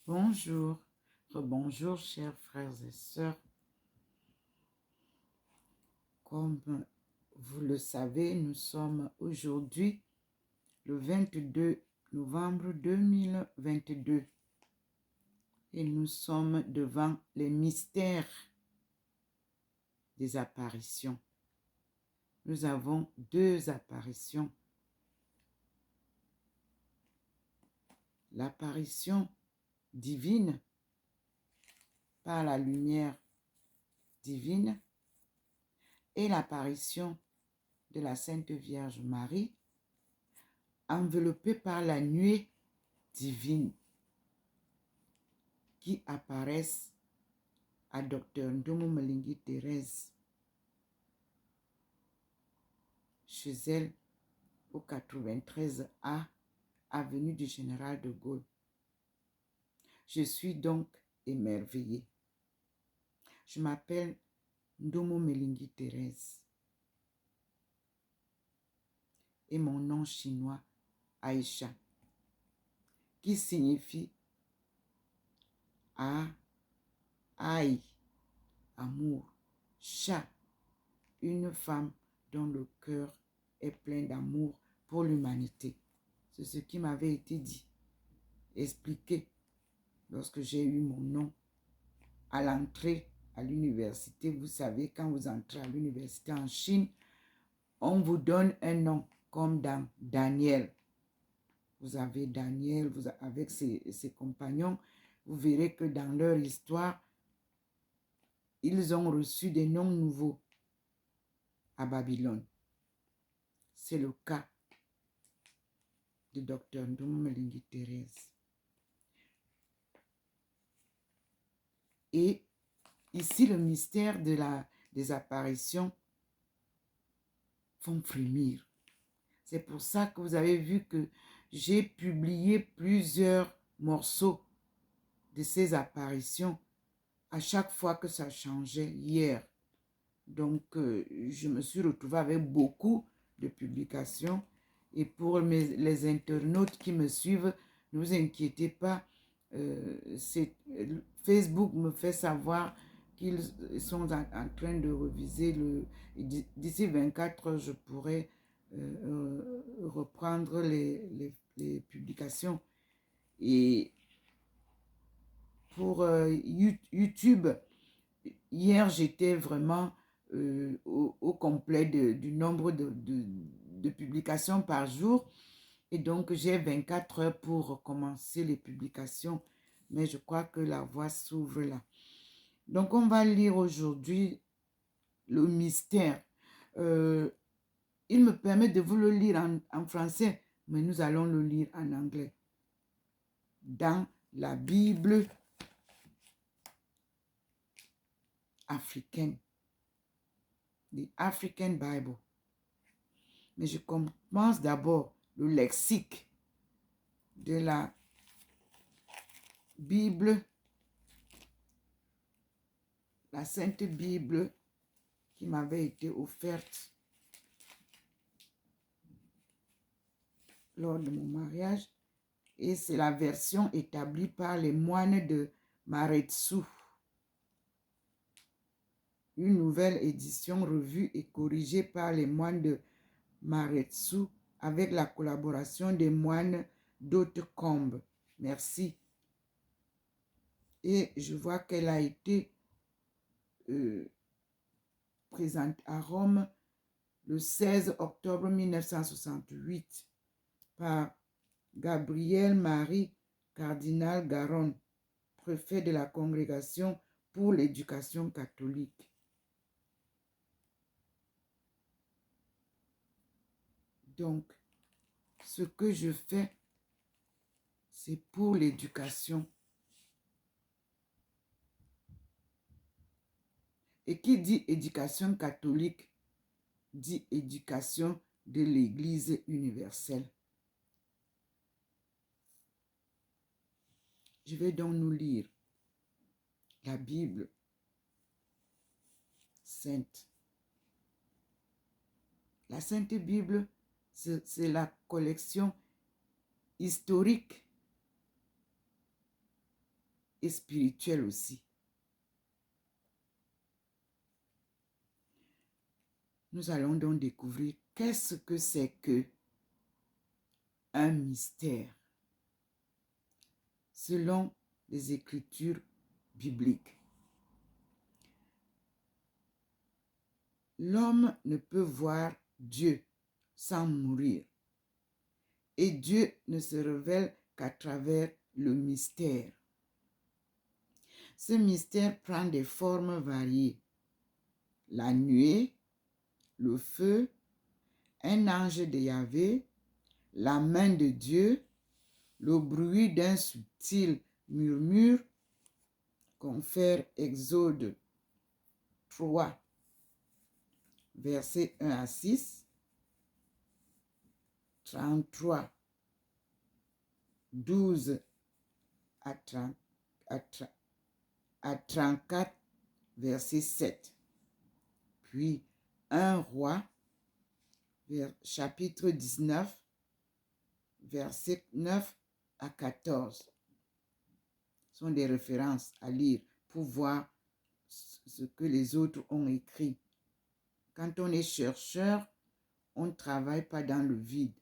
Bonjour, bonjour chers frères et sœurs. Comme vous le savez, nous sommes aujourd'hui le 22 novembre 2022 et nous sommes devant les mystères des apparitions. Nous avons deux apparitions. L'apparition divine par la lumière divine et l'apparition de la Sainte Vierge Marie enveloppée par la nuée divine qui apparaissent à Dr Ndomo Malingui Thérèse chez elle au 93A avenue du Général de Gaulle. Je suis donc émerveillée. Je m'appelle Ndomo Malingui Thérèse et mon nom chinois Aïcha, qui signifie Aïe, amour, Cha, une femme dont le cœur est plein d'amour pour l'humanité. C'est ce qui m'avait été dit, expliqué lorsque j'ai eu mon nom à l'entrée à l'université. Vous savez, quand vous entrez à l'université en Chine, on vous donne un nom comme dans Daniel. Vous avez Daniel avec ses compagnons. Vous verrez que dans leur histoire, ils ont reçu des noms nouveaux à Babylone. C'est le cas de Dr Ndomo Malingui Thérèse. Et ici, le mystère des apparitions font frémir. C'est pour ça que vous avez vu que j'ai publié plusieurs morceaux de ces apparitions à chaque fois que ça changeait hier. Donc, je me suis retrouvée avec beaucoup de publications. Et pour les internautes qui me suivent, ne vous inquiétez pas. Facebook me fait savoir qu'ils sont en train de reviser d'ici 24 heures, je pourrai reprendre les publications. Et pour YouTube, hier, j'étais vraiment au complet du nombre de publications par jour. Et donc, j'ai 24 heures pour commencer les publications. Mais je crois que la voie s'ouvre là. Donc, on va lire aujourd'hui le mystère. Il me permet de vous le lire en français, mais nous allons le lire en anglais. Dans la Bible africaine. The African Bible. Mais je commence d'abord le lexique de la Bible, la Sainte Bible qui m'avait été offerte lors de mon mariage. Et c'est la version établie par les moines de Maretsu. Une nouvelle édition revue et corrigée par les moines de Maretsu avec la collaboration des moines d'Haute-Combe. Merci. Et je vois qu'elle a été présente à Rome le 16 octobre 1968 par Gabriel Marie Cardinal Garonne, préfet de la Congrégation pour l'éducation catholique. Donc, ce que je fais, c'est pour l'éducation. Et qui dit éducation catholique, dit éducation de l'Église universelle. Je vais donc nous lire la Bible sainte. La Sainte Bible, c'est la collection historique et spirituel aussi. Nous allons donc découvrir qu'est-ce que c'est que un mystère selon les Écritures bibliques. L'homme ne peut voir Dieu sans mourir. Et Dieu ne se révèle qu'à travers le mystère. Ce mystère prend des formes variées. La nuée, le feu, un ange de Yahvé, la main de Dieu, le bruit d'un subtil murmure, confère Exode 3, versets 1 à 6, 33, 12 à 34, verset 7. Puis 1 Roi, chapitre 19, verset 9 à 14. Ce sont des références à lire pour voir ce que les autres ont écrit. Quand on est chercheur, on ne travaille pas dans le vide.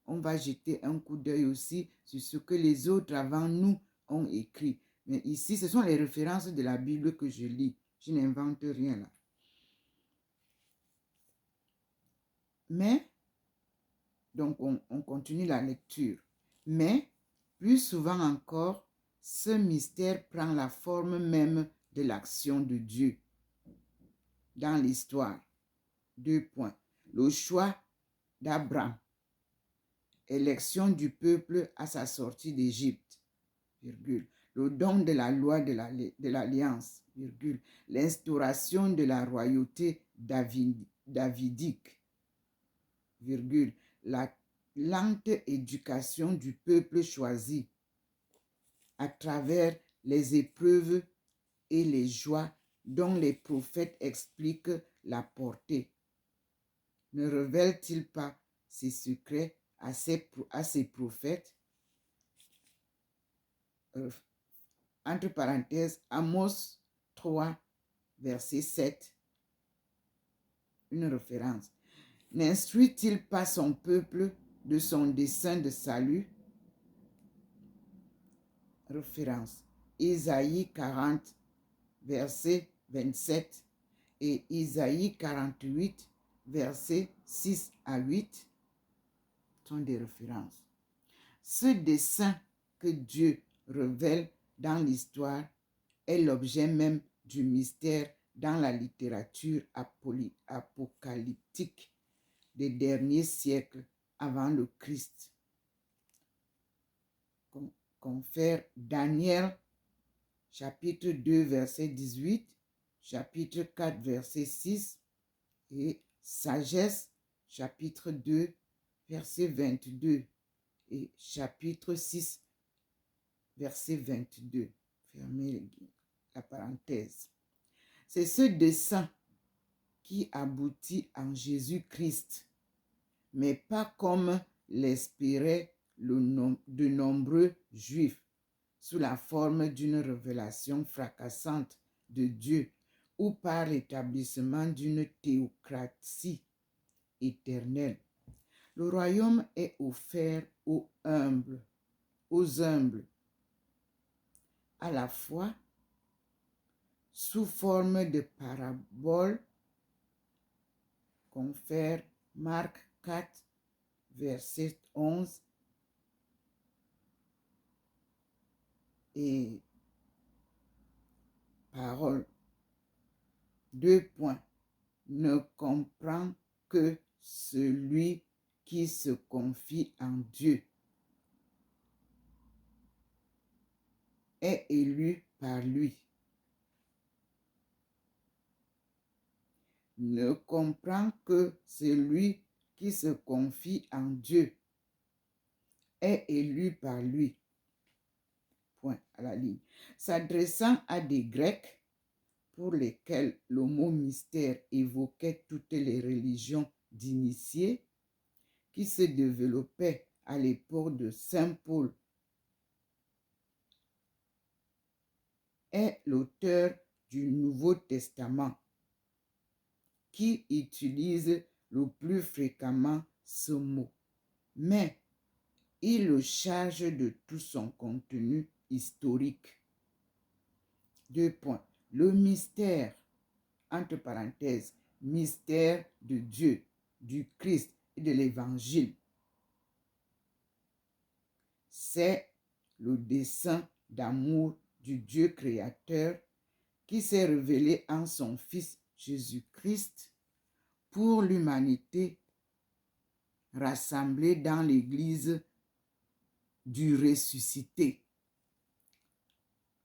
On va jeter un coup d'œil aussi sur ce que les autres avant nous ont écrit. Mais ici, ce sont les références de la Bible que je lis. Je n'invente rien là. Mais, donc on continue la lecture. Mais, plus souvent encore, ce mystère prend la forme même de l'action de Dieu dans l'histoire. 2 points. Le choix d'Abraham. Élection du peuple à sa sortie d'Égypte. Le don de la loi de l'alliance. L'instauration de la royauté davidique. La lente éducation du peuple choisi à travers les épreuves et les joies dont les prophètes expliquent la portée. Ne révèle-t-il pas ses secrets à ses prophètes? Entre parenthèses, Amos 3, verset 7, une référence. N'instruit-il pas son peuple de son dessein de salut? Référence. Isaïe 40, verset 27 et Isaïe 48, versets 6 à 8 sont des références. Ce dessein que Dieu révèle dans l'histoire est l'objet même du mystère dans la littérature apocalyptique des derniers siècles avant le Christ. Confère Daniel, chapitre 2, verset 18, chapitre 4, verset 6 et Sagesse, chapitre 2, verset 22 et chapitre 6, verset 22. Fermez la parenthèse. C'est ce dessein qui aboutit en Jésus-Christ, mais pas comme l'espéraient de nombreux juifs, sous la forme d'une révélation fracassante de Dieu ou par l'établissement d'une théocratie éternelle. Le royaume est offert aux humbles, à la fois sous forme de parabole, confère Marc 4, verset 11, et parole. 2 points. Ne comprend que celui qui se confie en Dieu est élu par lui. Ne comprend que celui qui se confie en Dieu est élu par lui. Point à la ligne. S'adressant à des Grecs pour lesquels le mot mystère évoquait toutes les religions d'initiés qui se développaient à l'époque de Saint Paul. est l'auteur du Nouveau Testament qui utilise le plus fréquemment ce mot, mais il le charge de tout son contenu historique. 2 points. Le mystère, entre parenthèses, mystère de Dieu, du Christ et de l'Évangile, c'est le dessein d'amour du Dieu créateur qui s'est révélé en son Fils Jésus-Christ pour l'humanité rassemblée dans l'Église du ressuscité.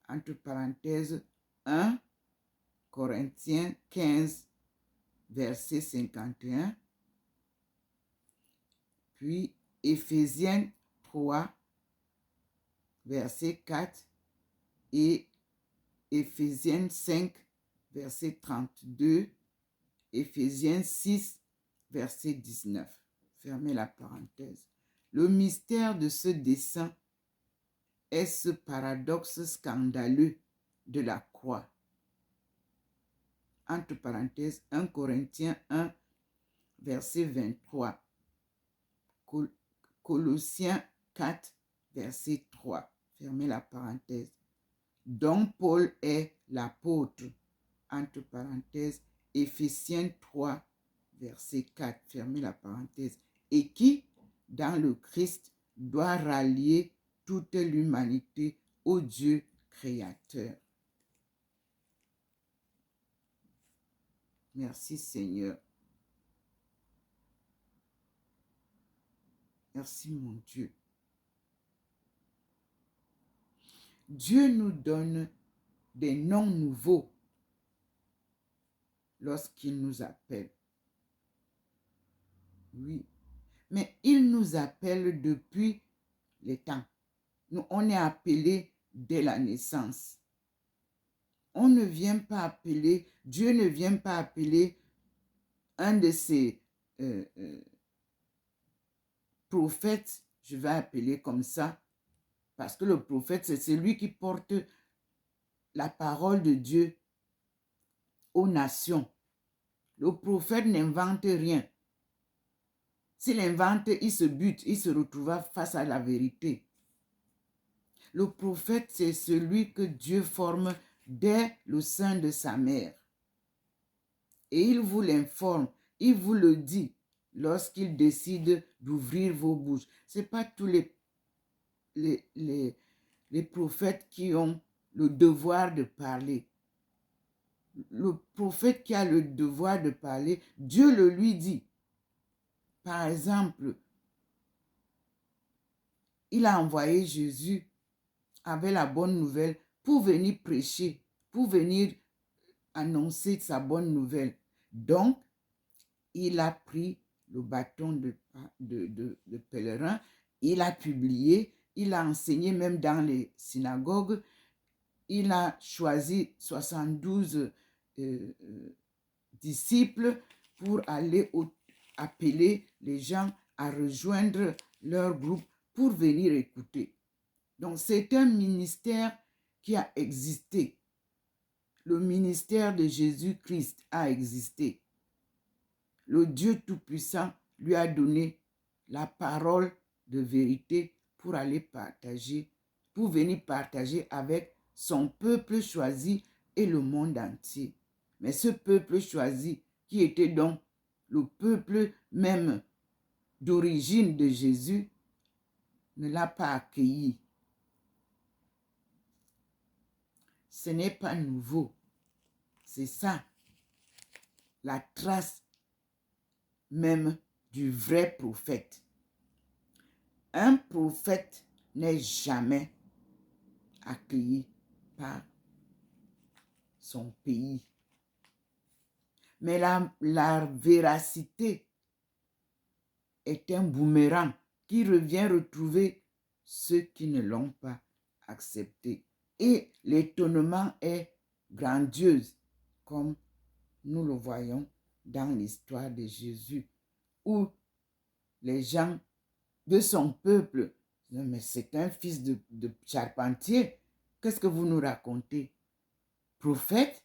Entre parenthèses, 1 Corinthiens 15, verset 51, puis Éphésiens 3, verset 4 et Éphésiens 5, verset 32, Éphésiens 6, verset 19. Fermez la parenthèse. Le mystère de ce dessein est ce paradoxe scandaleux de la croix. Entre parenthèses, 1 Corinthiens 1, verset 23. Colossiens 4, verset 3. Fermez la parenthèse. Donc Paul est l'apôtre. Entre parenthèses, Éphésiens 3, verset 4. Fermez la parenthèse. Et qui, dans le Christ, doit rallier toute l'humanité au Dieu créateur. Merci Seigneur. Merci mon Dieu. Dieu nous donne des noms nouveaux lorsqu'il nous appelle. Oui, mais il nous appelle depuis les temps. Nous, on est appelé dès la naissance. On ne vient pas appeler, Dieu ne vient pas appeler un de ses prophètes, je vais appeler comme ça, parce que le prophète, c'est celui qui porte la parole de Dieu aux nations. Le prophète n'invente rien. S'il invente, il se bute, il se retrouva face à la vérité. Le prophète, c'est celui que Dieu forme dès le sein de sa mère. Et il vous l'informe, il vous le dit lorsqu'il décide d'ouvrir vos bouches. Ce n'est pas tous les prophètes qui ont le devoir de parler. Le prophète qui a le devoir de parler, Dieu le lui dit. Par exemple, il a envoyé Jésus avec la bonne nouvelle pour venir prêcher, pour venir annoncer sa bonne nouvelle. Donc, il a pris le bâton de pèlerin, il a publié, il a enseigné même dans les synagogues, il a choisi 72 disciples pour aller appeler les gens à rejoindre leur groupe pour venir écouter. Donc, c'est un ministère qui a existé. Le ministère de Jésus-Christ a existé. Le Dieu Tout-Puissant lui a donné la parole de vérité pour aller partager, pour venir partager avec son peuple choisi et le monde entier. Mais ce peuple choisi, qui était donc le peuple même d'origine de Jésus, ne l'a pas accueilli. Ce n'est pas nouveau. C'est ça, la trace même du vrai prophète. Un prophète n'est jamais accueilli par son pays. Mais la véracité est un boomerang qui revient retrouver ceux qui ne l'ont pas accepté. Et l'étonnement est grandiose, comme nous le voyons dans l'histoire de Jésus, où les gens de son peuple, mais c'est un fils de charpentier, qu'est-ce que vous nous racontez? prophète.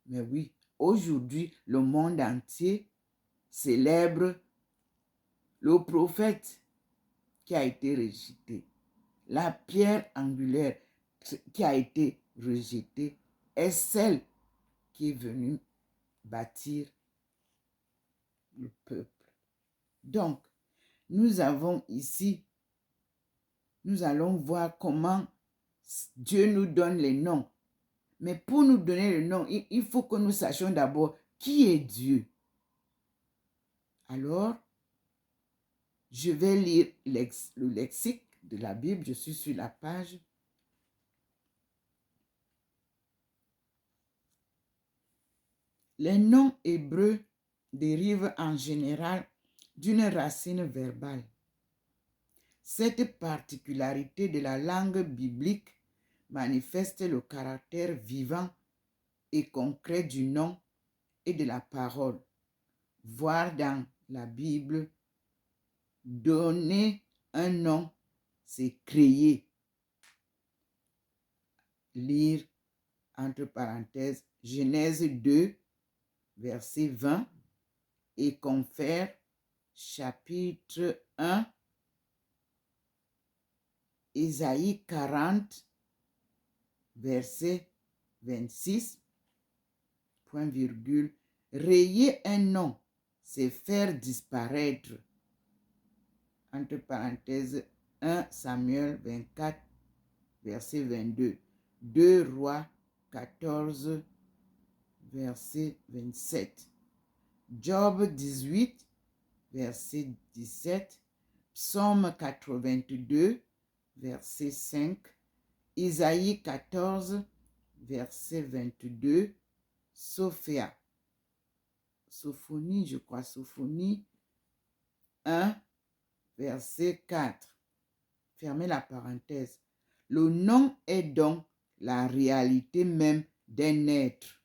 Mais oui, aujourd'hui, le monde entier célèbre le prophète qui a été rejeté. La pierre angulaire qui a été rejetée est celle qui est venue bâtir le peuple. Donc, nous avons ici, nous allons voir comment Dieu nous donne les noms. Mais pour nous donner le nom, il faut que nous sachions d'abord qui est Dieu. Alors, je vais lire le lexique de la Bible. Je suis sur la page. Les noms hébreux dérivent en général d'une racine verbale. Cette particularité de la langue biblique manifeste le caractère vivant et concret du nom et de la parole. Voir dans la Bible, donner un nom, c'est créer. Lire, entre parenthèses, Genèse 2, verset 20, et Confère, chapitre 1, Ésaïe 40, verset 26, point virgule, rayer un nom, c'est faire disparaître, entre parenthèses, 1 Samuel 24, verset 22, 2 Rois 14, verset 27, Job 18, verset 17, Psaume 82, verset 5, Isaïe 14, verset 22, Sophia, Sophonie, je crois, Sophonie 1, verset 4. Fermez la parenthèse. Le nom est donc la réalité même d'un être.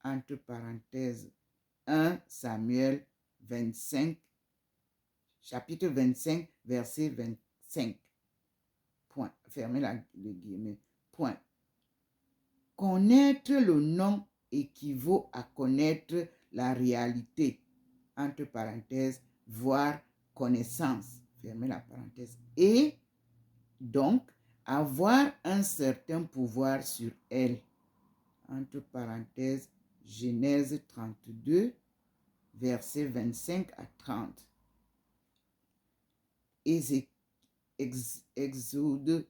Entre parenthèses, 1 Samuel 25, chapitre 25, verset 25. Point. Fermez le guillemets. Point. Connaître le nom équivaut à connaître la réalité. Entre parenthèses, voir connaissance. Fermez la parenthèse. Et donc, avoir un certain pouvoir sur elle. Entre parenthèses, Genèse 32, versets 25 à 30. Exode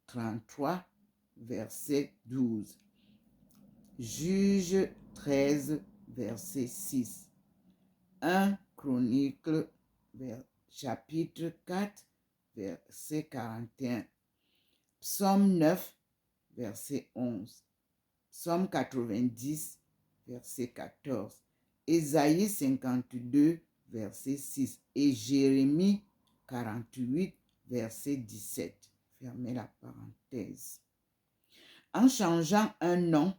33, verset 12. Juge 13, verset 6. 1 Chronique, chapitre 4, verset 41. Psaume 9, verset 11. Psaume 90, verset 14. Ésaïe 52, verset 6. Et Jérémie 48, verset 17. Fermez la parenthèse. En changeant un nom,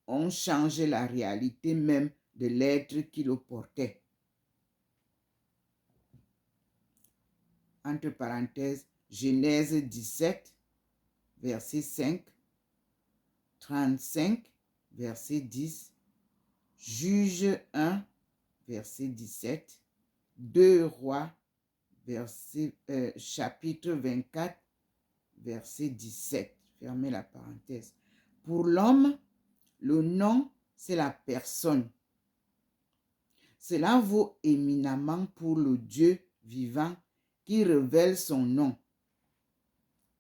on change la réalité même de l'être qui le portait. Entre parenthèses, Genèse 17, verset 5, 35, verset 10, Juge 1, verset 17, 2 Rois, chapitre 24, verset 17. Fermez la parenthèse. Pour l'homme, le nom, c'est la personne. Cela vaut éminemment pour le Dieu vivant qui révèle son nom.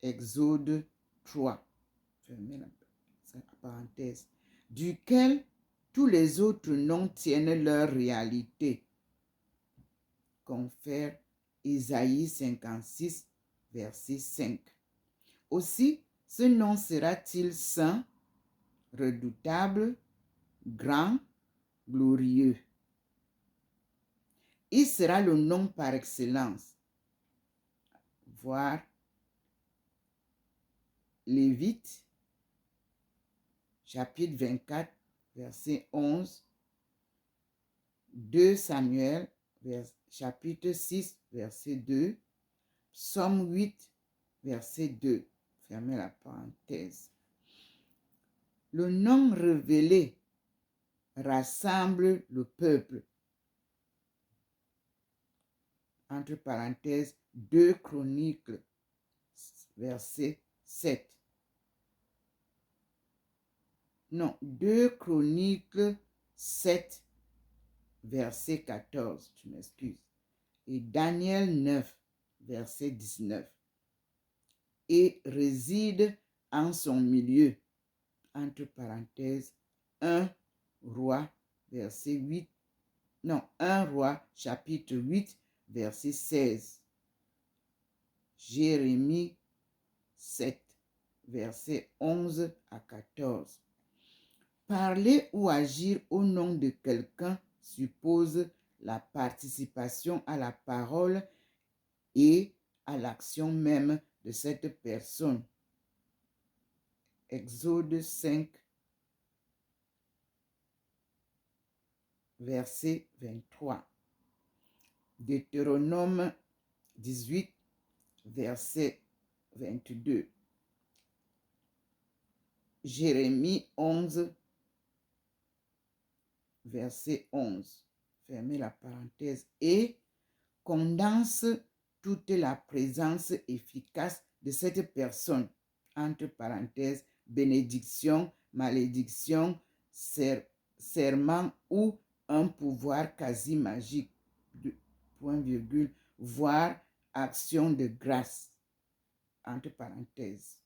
Exode 3. Fermez la parenthèse. Duquel tous les autres noms tiennent leur réalité. Confère Isaïe 56, verset 5. Aussi, ce nom sera-t-il saint, redoutable, grand, glorieux. Il sera le nom par excellence. Voir Lévite, chapitre 24, verset 11. 2 Samuel, chapitre 6, verset 2. Psaume 8, verset 2. Fermez la parenthèse. Le nom révélé rassemble le peuple. Entre parenthèses, 2 Chroniques, verset 7. Non, 2 Chroniques 7, verset 14, tu m'excuses. Et Daniel 9, verset 19. Et réside en son milieu, entre parenthèses, 1 Roi, verset 8. Non, 1 Roi, chapitre 8, verset 16. Jérémie 7, verset 11 à 14. Parler ou agir au nom de quelqu'un suppose la participation à la parole et à l'action même de cette personne. Exode 5, verset 23. Deutéronome 18, verset 22. Jérémie 11, verset 11. Fermez la parenthèse. Et condense toute la présence efficace de cette personne. Entre parenthèses, bénédiction, malédiction, serment ou un pouvoir quasi magique. Point virgule, voire action de grâce. Entre parenthèses.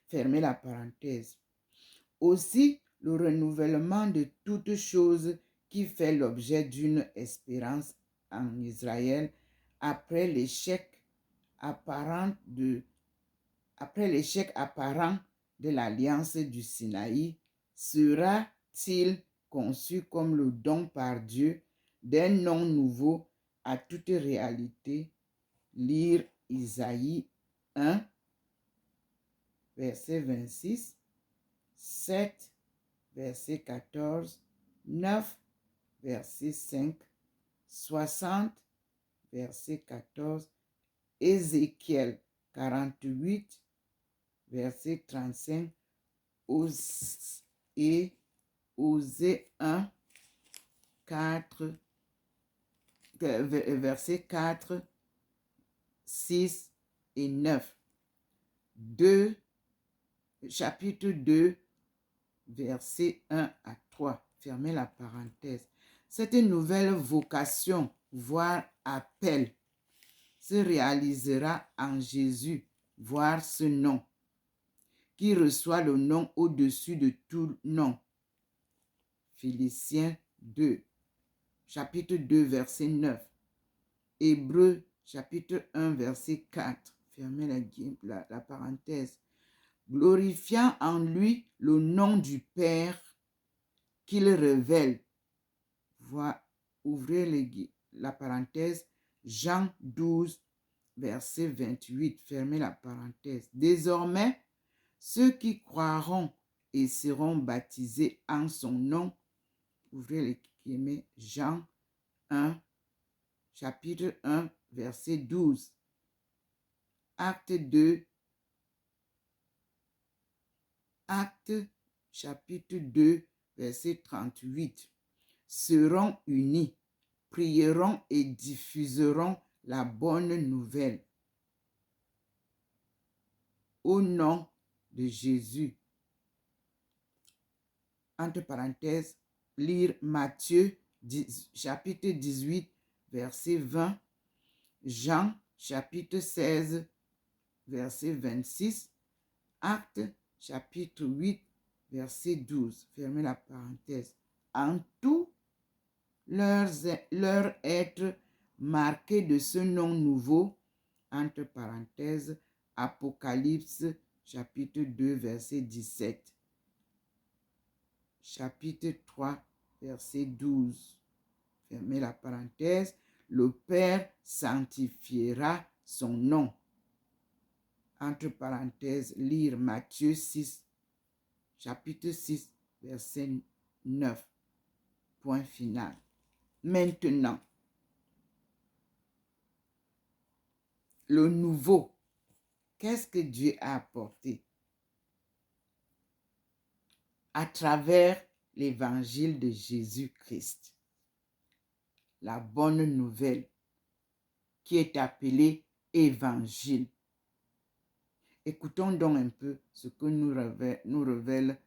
Fermez la parenthèse. Aussi, le renouvellement de toute chose qui fait l'objet d'une espérance en Israël après l'échec apparent de l'alliance du Sinaï sera-t-il conçu comme le don par Dieu d'un nom nouveau à toute réalité? Lire Isaïe 1, verset 26, 7, verset 14, 9, verset 5, 60, verset 14, Ézéchiel 48, verset 35, et Osée 1, 4, verset 4, 6 et 9. Chapitre 2, verset 1 à 3. Fermez la parenthèse. Cette nouvelle vocation, voire appel, se réalisera en Jésus, voire ce nom, qui reçoit le nom au-dessus de tout nom. Philippiens 2, chapitre 2, verset 9. Hébreux, chapitre 1, verset 4. Fermez la parenthèse. Glorifiant en lui le nom du Père qu'il révèle. Ouvrez la parenthèse. Jean 12, verset 28. Fermez la parenthèse. Désormais, ceux qui croiront et seront baptisés en son nom, ouvrez les guillemets, Jean 1, chapitre 1, verset 12. Acte 2, chapitre 2, verset 38. Seront unis, prieront et diffuseront la bonne nouvelle. Au nom de Jésus. Entre parenthèses, lire Matthieu chapitre 18, verset 20, Jean chapitre 16, verset 26, Actes chapitre 8, verset 12. Fermez la parenthèse. En tout, leur être marqué de ce nom nouveau, entre parenthèses, Apocalypse chapitre 2, verset 17. Chapitre 3, verset 12. Fermez la parenthèse. Le Père sanctifiera son nom. Entre parenthèses, lire Matthieu 6, chapitre 6, verset 9. Point final. Maintenant, le nouveau. Qu'est-ce que Dieu a apporté? à travers l'évangile de Jésus-Christ. La bonne nouvelle qui est appelée évangile. Écoutons donc un peu ce que nous révèle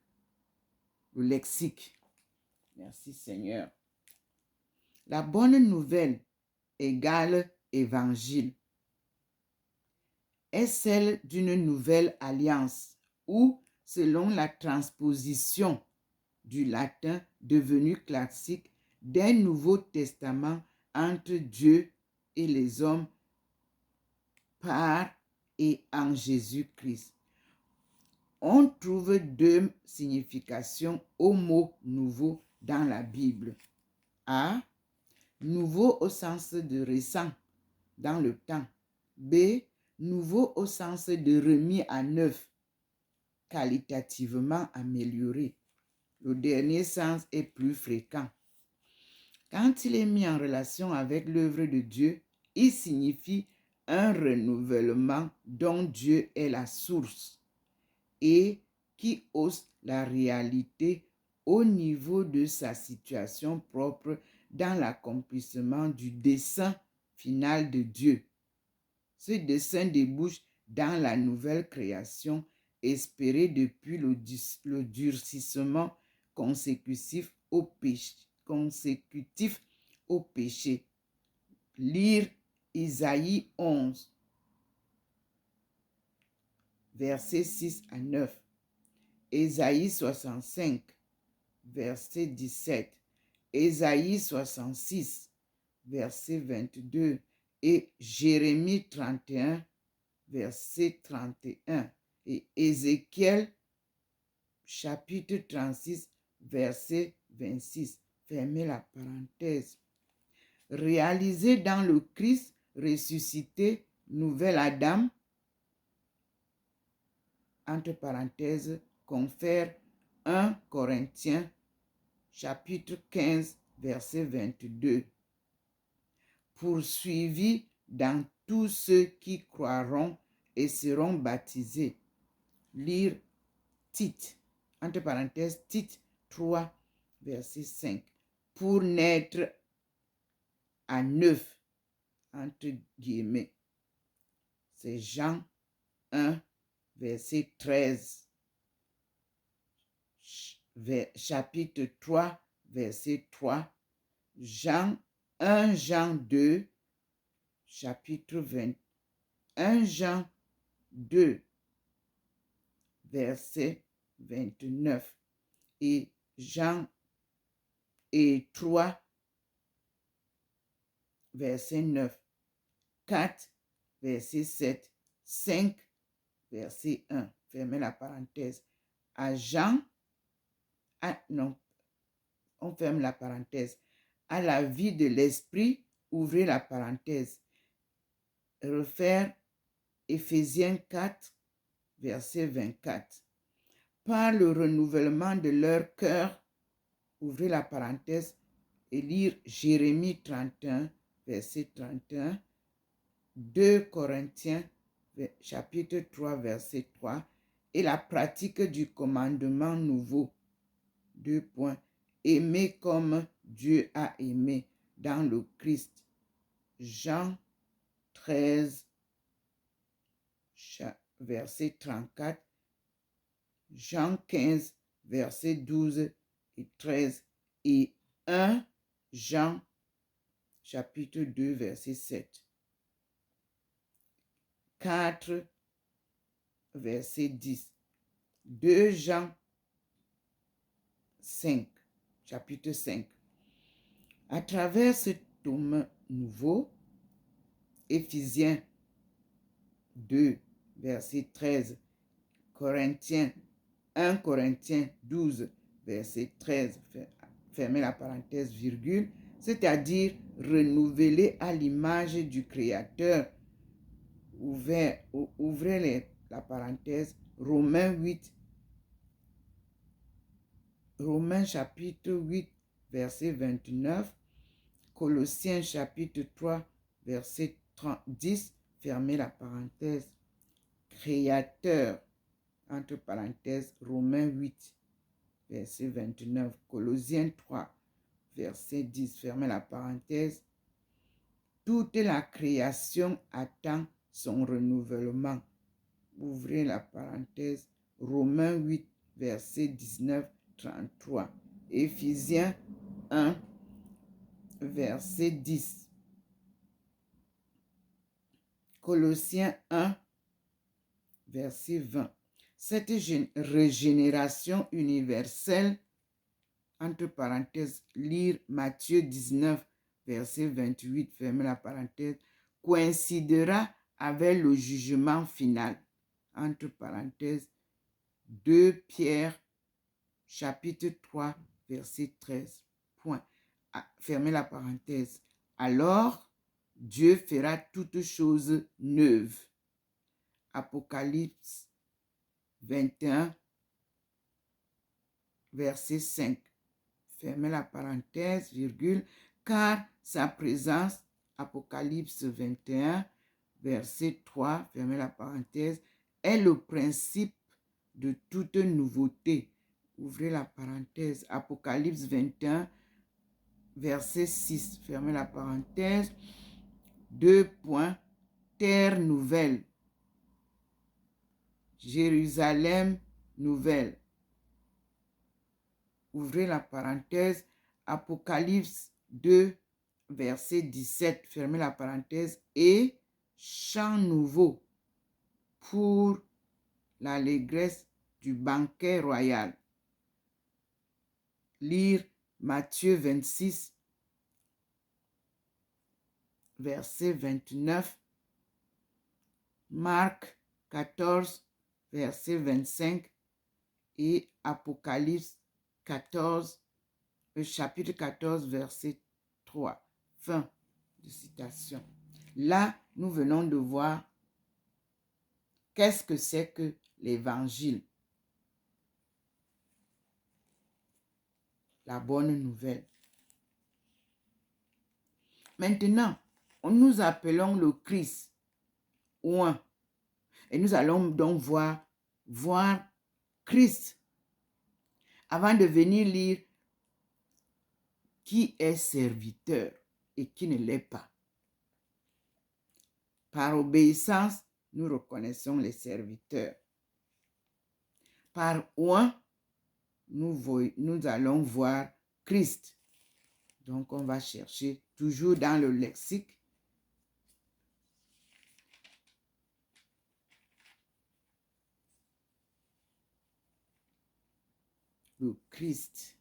le lexique. Merci Seigneur. La bonne nouvelle égale évangile est celle d'une nouvelle alliance ou, selon la transposition du latin devenu classique, d'un Nouveau Testament entre Dieu et les hommes par et en Jésus-Christ. On trouve deux significations au mot nouveau dans la Bible. A. Nouveau au sens de récent dans le temps. B. Nouveau au sens de remis à neuf, qualitativement amélioré. Le dernier sens est plus fréquent. Quand il est mis en relation avec l'œuvre de Dieu, il signifie un renouvellement dont Dieu est la source et qui hausse la réalité au niveau de sa situation propre dans l'accomplissement du dessein final de Dieu. Ce dessein débouche dans la nouvelle création espérée depuis le durcissement consécutif au péché. Lire Isaïe 11, versets 6 à 9. Ésaïe 65, verset 17. Ésaïe 66, verset 22. Et Jérémie 31, verset 31. Et Ézéchiel, chapitre 36, verset 26. Fermez la parenthèse. Réalisé dans le Christ ressuscité, nouvel Adam, entre parenthèses, confère 1 Corinthiens, chapitre 15, verset 22. Poursuivi dans tous ceux qui croiront et seront baptisés. Lire Tite, entre parenthèses, Tite 3, verset 5. Pour naître à neuf, entre guillemets. C'est Jean 1, verset 13. Chapitre 3, verset 3. 1 Jean 2, chapitre 20. 1 Jean 2, verset 29. Et Jean 3, verset 9. 4, verset 7. 5, verset 1. Fermez la parenthèse. À Jean, on ferme la parenthèse. À la vie de l'esprit, ouvrez la parenthèse. Refaire Éphésiens 4, verset 24. Par le renouvellement de leur cœur, ouvrez la parenthèse, et lire Jérémie 31, verset 31, 2 Corinthiens, chapitre 3, verset 3, et la pratique du commandement nouveau. 2 points. Aimer comme Dieu a aimé dans le Christ. Jean 13, verset 34. Jean 15, verset 12 et 13. Et 1 Jean, chapitre 2, verset 7. 4, verset 10. 2 Jean 5, chapitre 5. À travers ce tome nouveau, Éphésiens 2, verset 13, 1 Corinthiens 12, verset 13, fermez la parenthèse, virgule, c'est-à-dire renouvelé à l'image du Créateur, ouvrez la parenthèse, Romains chapitre 8, verset 29, Colossiens chapitre 3, verset 10, fermez la parenthèse, Créateur, entre parenthèses, Romains 8, verset 29. Colossiens 3, verset 10, fermez la parenthèse. Toute la création attend son renouvellement. Ouvrez la parenthèse. Romains 8, verset 19, 33. Éphésiens 1, verset 10. Colossiens 1, verset 20. Cette régénération universelle, entre parenthèses, lire Matthieu 19, verset 28, fermez la parenthèse, coïncidera avec le jugement final, entre parenthèses, 2 Pierre, chapitre 3, verset 13, point. Fermez la parenthèse. Alors, Dieu fera toutes choses neuves. Apocalypse 21, verset 5. Fermez la parenthèse, virgule, car sa présence, Apocalypse 21, verset 3, fermez la parenthèse, est le principe de toute nouveauté. Ouvrez la parenthèse, Apocalypse 21, verset 6, fermez la parenthèse, 2 points, terre nouvelle, Jérusalem nouvelle. Ouvrez la parenthèse, Apocalypse 2, verset 17, fermez la parenthèse, et chant nouveau pour l'allégresse du banquet royal. Lire Matthieu 26, verset 29, Marc 14, verset 25 et Apocalypse 14, chapitre 14, verset 3. Fin de citation. Là, nous venons de voir qu'est-ce que c'est que l'évangile. La bonne nouvelle. Maintenant, nous appelons le Christ oint. Et nous allons donc voir Christ avant de venir lire qui est serviteur et qui ne l'est pas. Par obéissance, nous reconnaissons les serviteurs. Par oint, nous allons voir Christ. Donc, on va chercher toujours dans le lexique. Le Christ.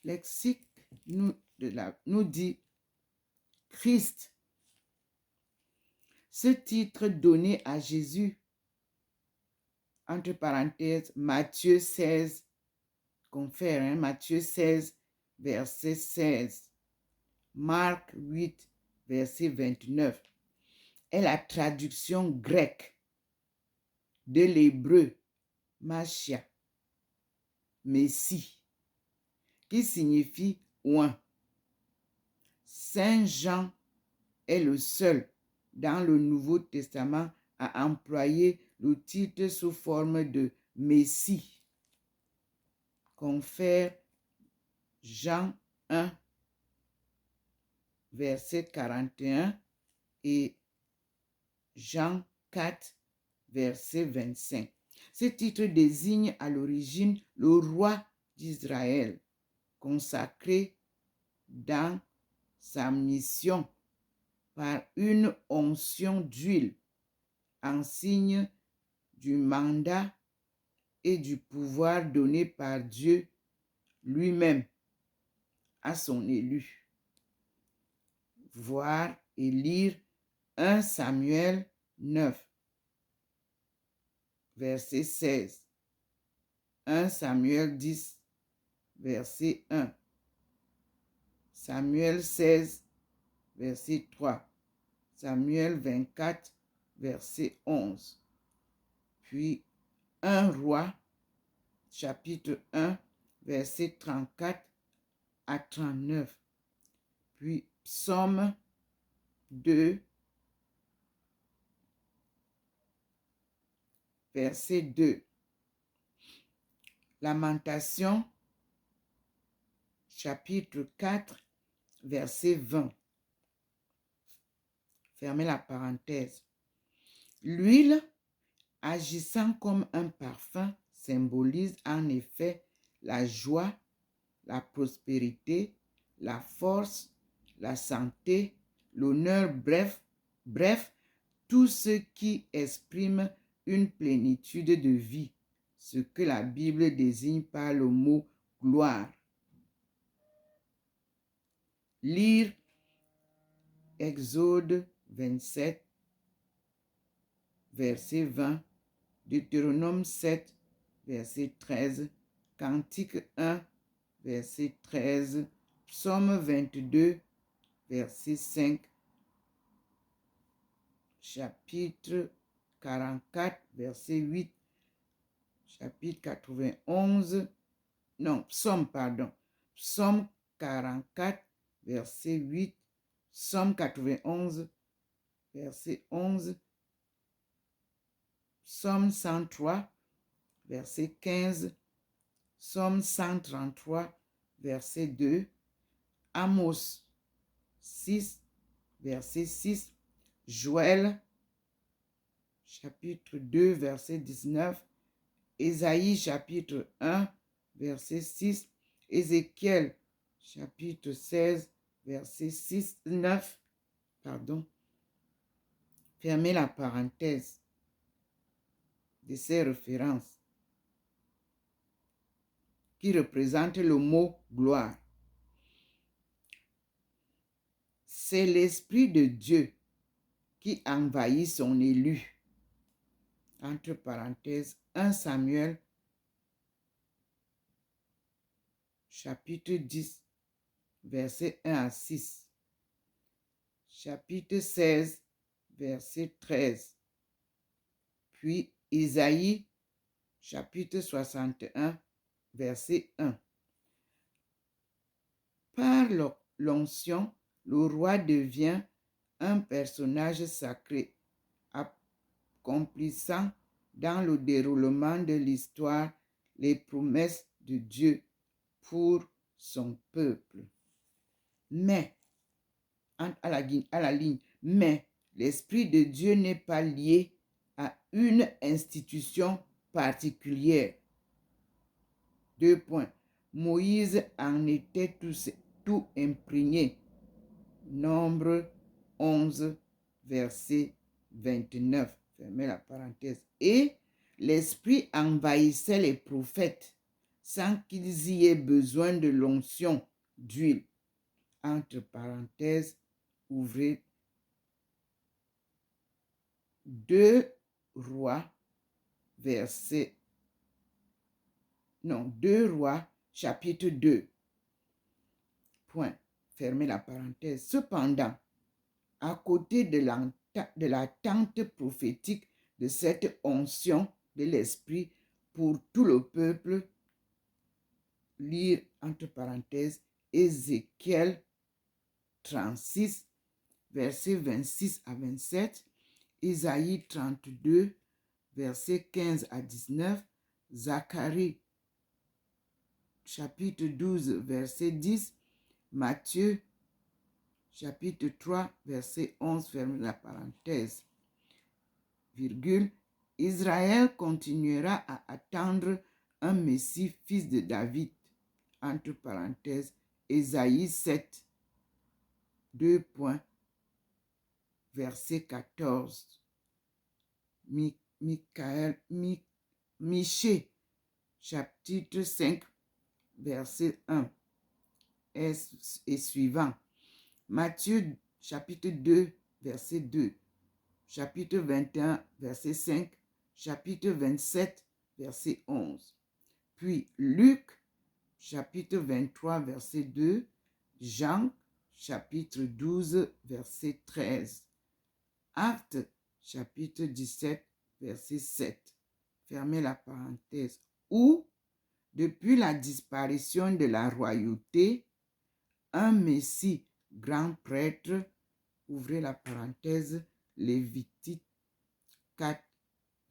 Lexique nous dit Christ. Ce titre donné à Jésus, entre parenthèses, Matthieu 16, confère, Matthieu 16, verset 16, Marc 8, verset 29, est la traduction grecque de l'hébreu Machia, Messie, qui signifie oint. Saint Jean est le seul dans le Nouveau Testament à employer le titre sous forme de Messie. Confère Jean 1, verset 41 et Jean 4, verset 25. Ce titre désigne à l'origine le roi d'Israël, consacré dans sa mission par une onction d'huile en signe du mandat et du pouvoir donné par Dieu lui-même à son élu. Voir et lire 1 Samuel 9, verset 16. 1 Samuel 10, verset 1. Samuel 16, verset 3. Samuel 24, verset 11. Puis 1 Roi, chapitre 1, verset 34 à 39. Puis Psaume 2, verset 2. Lamentation, chapitre 4, verset 20. Fermez la parenthèse. L'huile, agissant comme un parfum, symbolise en effet la joie, la prospérité, la force, la santé, l'honneur, bref, tout ce qui exprime une plénitude de vie, ce que la Bible désigne par le mot gloire. Lire Exode 27, verset 20, Deutéronome 7, verset 13, Cantique 1, verset 13, Psaume 22, verset 5, chapitre 44, verset 8, chapitre 91, non, Psaume 44, verset 8, Psaume 91, verset 11, Psaume 103, verset 15, Psaume 133, verset 2, Amos 6, verset 6, Joël, chapitre 2, verset 19, Ésaïe, chapitre 1, verset 6, Ézéchiel, chapitre 16, verset 6, 9, Fermez la parenthèse de ces références qui représentent le mot gloire. C'est l'Esprit de Dieu qui envahit son élu. Entre parenthèses, 1 Samuel, chapitre 10, verset 1 à 6. Chapitre 16, verset 13. Puis Isaïe, chapitre 61, verset 1. Par l'onction, le roi devient un personnage sacré, accomplissant dans le déroulement de l'histoire les promesses de Dieu pour son peuple. Mais, à la ligne, mais l'Esprit de Dieu n'est pas lié à une institution particulière. 2 points. Moïse en était tout imprégné. Nombre 11, verset 29. Fermez la parenthèse. Et l'Esprit envahissait les prophètes sans qu'ils y aient besoin de l'onction d'huile. Entre parenthèses, ouvrez 2 Rois, chapitre 2. Point. Fermez la parenthèse. Cependant, à côté de l'attente prophétique de cette onction de l'Esprit pour tout le peuple, lire entre parenthèses Ézéchiel 36, versets 26 à 27, Isaïe 32, versets 15 à 19, Zacharie chapitre 12, verset 10, Matthieu chapitre 3, verset 11, fermez la parenthèse, virgule, Israël continuera à attendre un Messie, fils de David, entre parenthèses, Ésaïe 7, 2 points, verset 14, Michée, chapitre 5, verset 1 et suivant, Matthieu, chapitre 2, verset 2, chapitre 21, verset 5, chapitre 27, verset 11. Puis Luc, chapitre 23, verset 2. Jean, chapitre 12, verset 13. Actes, chapitre 17, verset 7. Fermez la parenthèse. Ou, depuis la disparition de la royauté, un Messie grand prêtre, ouvrez la parenthèse, Lévitique 4,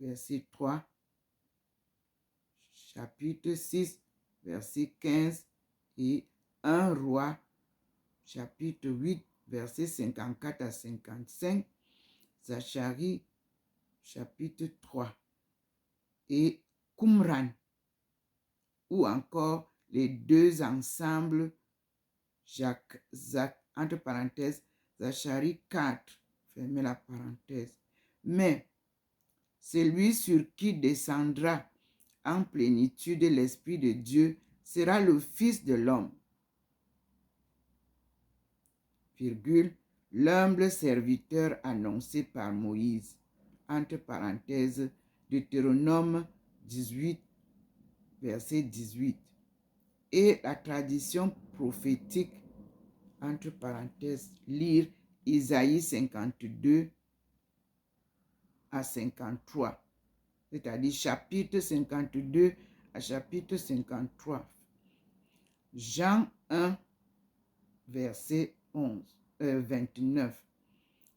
verset 3, chapitre 6, verset 15, et un roi, chapitre 8, verset 54 à 55, Zacharie, chapitre 3, et Qumran, ou encore les deux ensembles, entre parenthèses, Zacharie 4, fermez la parenthèse. Mais celui sur qui descendra en plénitude l'Esprit de Dieu sera le Fils de l'homme. Virgule, l'humble serviteur annoncé par Moïse. Entre parenthèses, Deutéronome 18, verset 18. Et la tradition prophétique, entre parenthèses, lire Isaïe 52 à 53, c'est-à-dire chapitre 52 à chapitre 53. Jean 1, verset 29.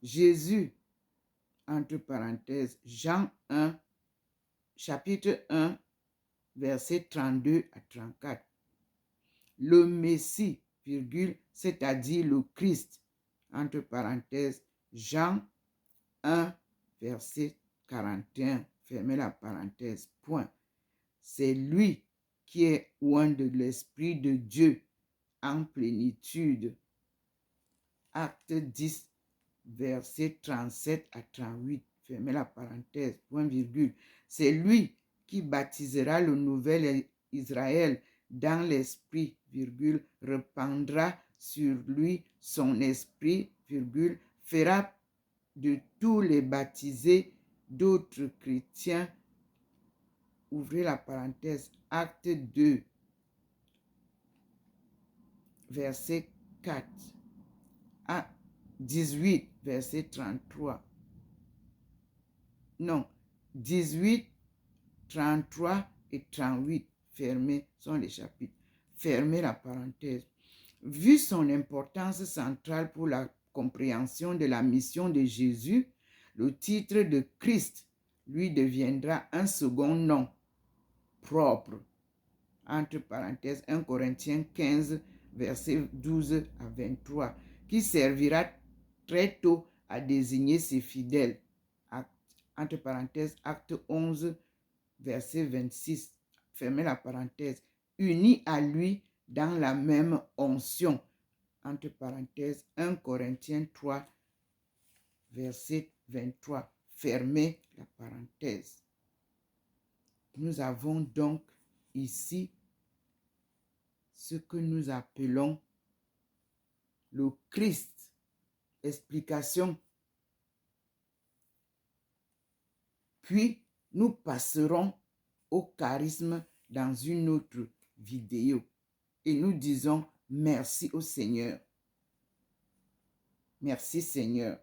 Jésus, entre parenthèses, Jean 1, chapitre 1, verset 32 à 34. Le Messie, virgule, c'est-à-dire le Christ, entre parenthèses, Jean 1, verset 41, fermez la parenthèse, point. C'est lui qui est oint de l'Esprit de Dieu en plénitude. Acte 10, verset 37 à 38, fermez la parenthèse, point virgule. C'est lui qui baptisera le nouvel Israël dans l'esprit, virgule, répandra sur lui son esprit, virgule, fera de tous les baptisés d'autres chrétiens, ouvrez la parenthèse, acte 2, verset 4 à 18, verset 33. Non, 18, 33 et 38, fermés sont les chapitres. Fermez la parenthèse. Vu son importance centrale pour la compréhension de la mission de Jésus, le titre de Christ lui deviendra un second nom propre. Entre parenthèses, 1 Corinthiens 15, versets 12 à 23, qui servira très tôt à désigner ses fidèles. Entre parenthèses, acte 11, verset 26, fermez la parenthèse, unis à lui dans la même onction. Entre parenthèses, 1 Corinthiens 3, verset 23, fermez la parenthèse. Nous avons donc ici ce que nous appelons le Christ. Explication. Puis, nous passerons au charisme dans une autre vidéo. Et nous disons merci au Seigneur. Merci Seigneur.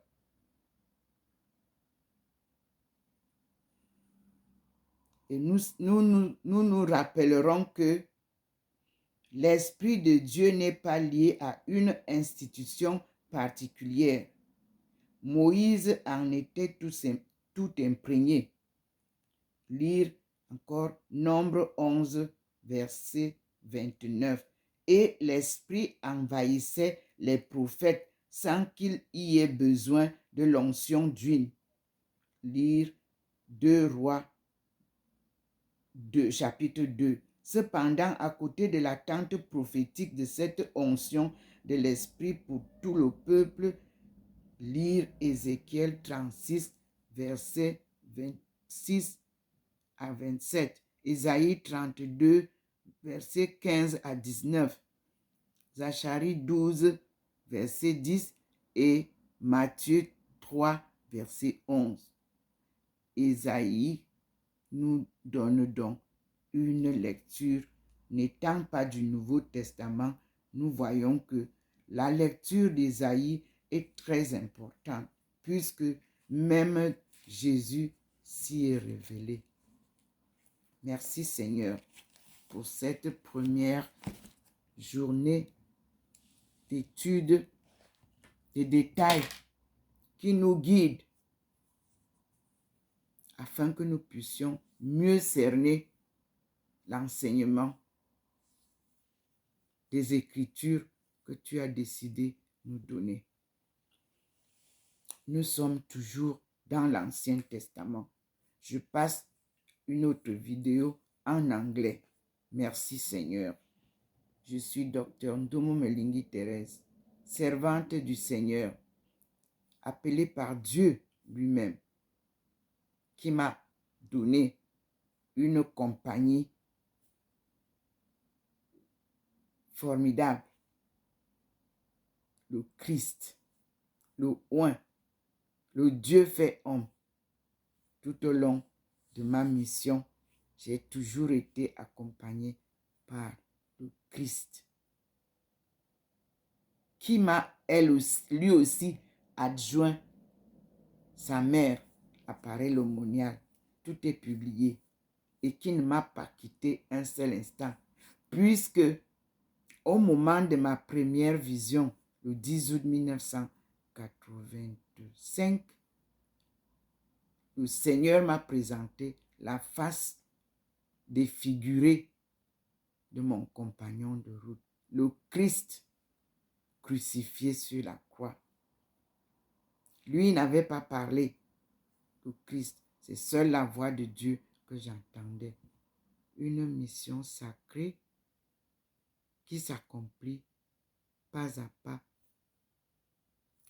Et nous rappellerons que l'Esprit de Dieu n'est pas lié à une institution particulière. Moïse en était tout imprégné. Lire encore Nombre 11, verset 29. Et l'Esprit envahissait les prophètes sans qu'il y ait besoin de l'onction d'huile. Lire 2 Rois 2, chapitre 2. Cependant, à côté de l'attente prophétique de cette onction de l'Esprit pour tout le peuple, lire Ézéchiel 36, versets 26 à 27, Isaïe 32, versets 15 à 19, Zacharie 12, verset 10 et Matthieu 3, verset 11. Isaïe nous donne donc une lecture n'étant pas du Nouveau Testament, nous voyons que la lecture d'Ésaïe est très importante puisque même Jésus s'y est révélé. Merci Seigneur pour cette première journée d'études, des détails qui nous guident afin que nous puissions mieux cerner l'enseignement des Écritures que tu as décidé nous donner. Nous sommes toujours dans l'Ancien Testament. Je passe une autre vidéo en anglais. Merci Seigneur. Je suis Dr Ndomo Melingi Thérèse, servante du Seigneur, appelée par Dieu lui-même, qui m'a donné une compagnie formidable, le Christ, le Oint, le Dieu fait homme. Tout au long de ma mission, j'ai toujours été accompagné par le Christ, qui m'a lui aussi adjoint sa mère, appareil l'aumônial. Tout est publié et qui ne m'a pas quitté un seul instant, puisque au moment de ma première vision, le 10 août 1985, le Seigneur m'a présenté la face défigurée de mon compagnon de route, le Christ crucifié sur la croix. Lui n'avait pas parlé, le Christ, c'est seule la voix de Dieu que j'entendais. Une mission sacrée qui s'accomplit pas à pas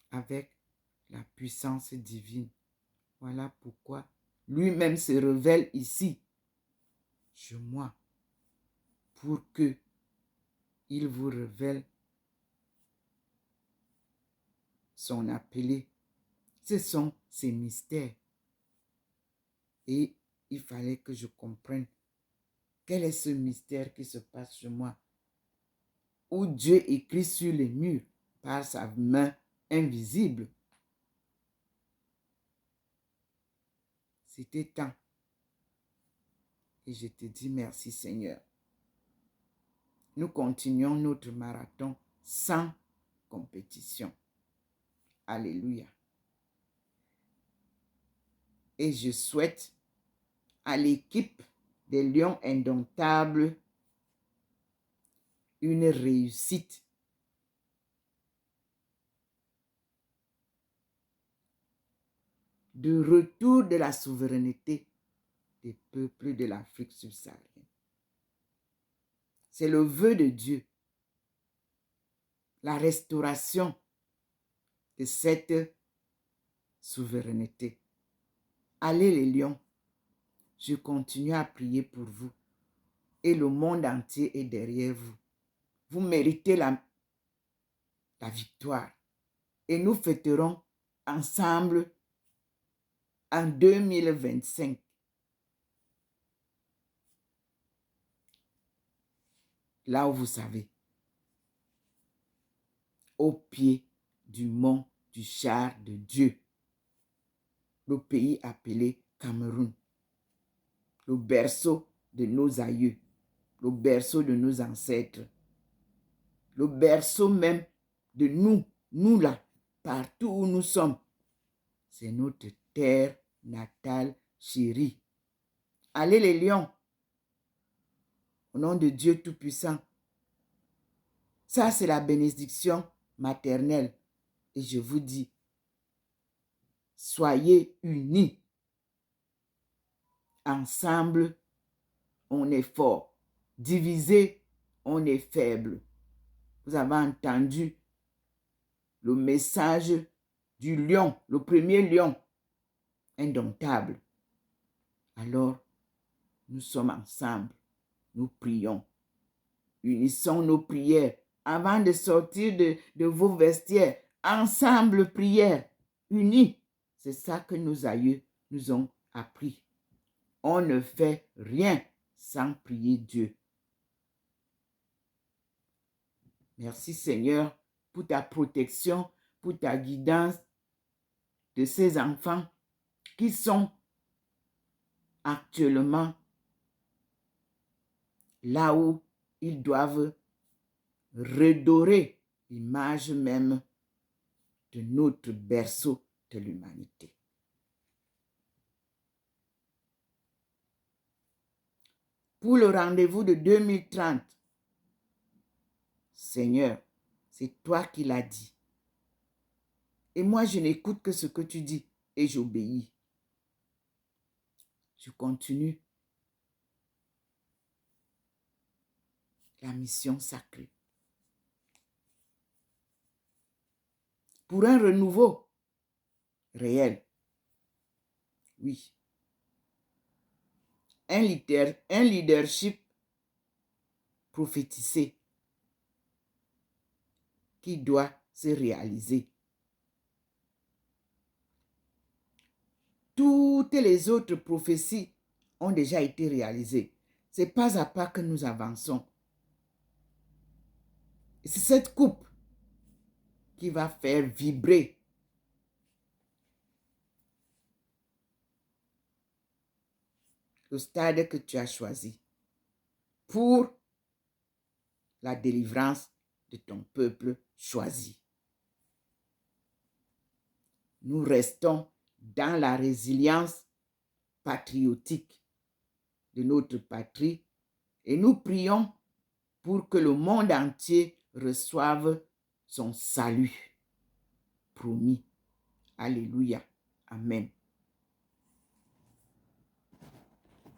avec la puissance divine. Voilà pourquoi lui-même se révèle ici, chez moi, pour que il vous révèle son appelé. Ce sont ces mystères. Et il fallait que je comprenne quel est ce mystère qui se passe chez moi, où Dieu écrit sur les murs par sa main invisible. C'était temps. Et je te dis merci Seigneur. Nous continuons notre marathon sans compétition. Alléluia. Et je souhaite à l'équipe des Lions Indomptables une réussite. De retour de la souveraineté des peuples de l'Afrique subsaharienne. C'est le vœu de Dieu. La restauration de cette souveraineté. Allez les lions, je continue à prier pour vous et le monde entier est derrière vous. Vous méritez la victoire et nous fêterons ensemble en 2025. Là où vous savez, au pied du mont du char de Dieu, le pays appelé Cameroun, le berceau de nos aïeux, le berceau de nos ancêtres, le berceau même de nous là, partout où nous sommes. C'est notre terre natale chérie. Allez les lions, au nom de Dieu Tout-Puissant. Ça, c'est la bénédiction maternelle. Et je vous dis, soyez unis. Ensemble, on est fort. Divisé, on est faible. Vous avez entendu le message du lion, le premier lion, indomptable. Alors, nous sommes ensemble. Nous prions. Unissons nos prières avant de sortir de vos vestiaires. Ensemble, prière, unis. C'est ça que nos aïeux nous ont appris. On ne fait rien sans prier Dieu. Merci Seigneur pour ta protection, pour ta guidance de ces enfants qui sont actuellement là où ils doivent redorer l'image même de notre berceau de l'humanité. Pour le rendez-vous de 2030, Seigneur, c'est toi qui l'as dit. Et moi, je n'écoute que ce que tu dis et j'obéis. Je continue la mission sacrée. Pour un renouveau réel. Oui. Un leadership prophétisé qui doit se réaliser. Toutes les autres prophéties ont déjà été réalisées. C'est pas à pas que nous avançons. C'est cette coupe qui va faire vibrer le stade que tu as choisi pour la délivrance de ton peuple choisi. Nous restons dans la résilience patriotique de notre patrie et nous prions pour que le monde entier reçoive son salut promis. Alléluia. Amen.